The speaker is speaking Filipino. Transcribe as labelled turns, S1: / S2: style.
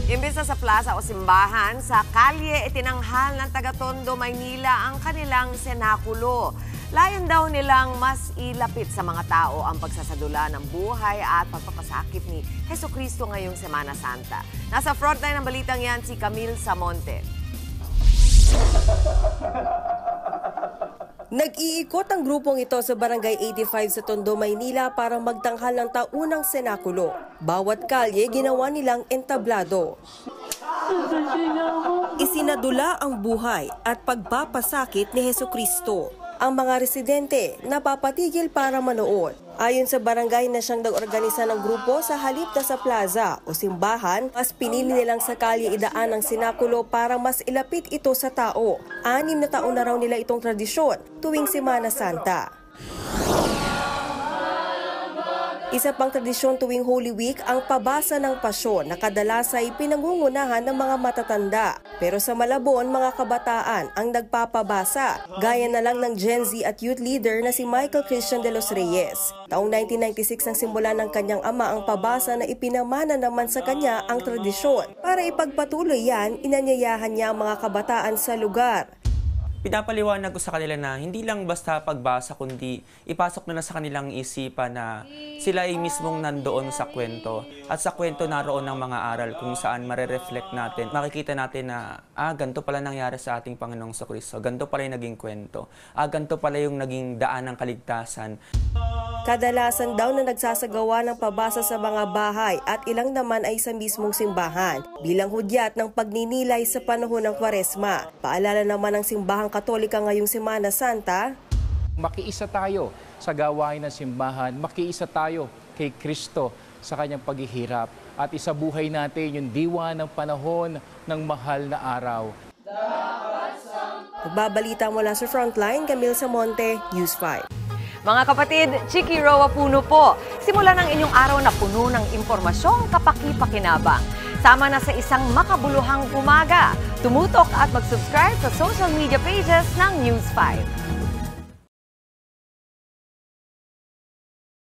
S1: Imbes na sa plaza o simbahan, sa kalye itinanghal ng taga-Tondo, Maynila ang kanilang senakulo. Layon daw nilang mas ilapit sa mga tao ang pagsasadula ng buhay at pagpapasakit ni Jesucristo ngayong Semana Santa. Nasa frontline ng balitang yan si Camille Samonte.
S2: Nag-iikot ang grupong ito sa Barangay 85 sa Tondo, Maynila para magtanghal ng taunang senakulo. Bawat kalye ginawa nilang entablado. Isinadula ang buhay at pagpapasakit ni Jesucristo. Ang mga residente napapatigil para manood. Ayon sa barangay na siyang nag-organisa ng grupo, sa halip na sa plaza o simbahan, mas pinili nilang sa kalye idaan ang sinakulo para mas ilapit ito sa tao. 6 na taon na raw nila itong tradisyon tuwing Semana Santa. Isa pang tradisyon tuwing Holy Week ang pabasa ng pasyon na kadalas ay pinangungunahan ng mga matatanda. Pero sa Malabon, mga kabataan ang nagpapabasa. Gaya na lang ng Gen Z at youth leader na si Michael Christian de los Reyes. Taong 1996 ang simula ng kanyang ama ang pabasa na ipinamana naman sa kanya ang tradisyon. Para ipagpatuloy yan, inanyayahan niya ang mga kabataan sa lugar.
S3: Pinapaliwanag ko sa kanila na hindi lang basta pagbasa kundi ipasok na sa kanilang isipan na sila ay mismong nandoon sa kwento. At sa kwento naroon ng mga aral kung saan marereflect natin. Makikita natin na ganito pala nangyari sa ating Panginoong Jesucristo. Ganito pala yung naging kwento. Ganito pala yung naging daan ng kaligtasan.
S2: Kadalasan daw na nagsasagawa ng pabasa sa mga bahay at ilang naman ay sa mismong simbahan. Bilang hudyat ng pagninilay sa panahon ng Kwaresma. Paalala naman ng simbahang Katolika ngayong Semana Santa,
S4: makiisa tayo sa gawain ng simbahan, makiisa tayo kay Kristo sa kanyang paghihirap at isabuhay natin yung diwa ng panahon ng mahal na araw.
S2: Nagbabalita mula sa Frontline, Camille Samonte, News 5.
S1: Mga kapatid, Chiki Roa Puno po. Simula ng inyong araw na puno ng impormasyong kapaki-pakinabang. Sama na sa isang makabuluhang umaga. Tumutok at mag-subscribe sa social media pages ng News 5.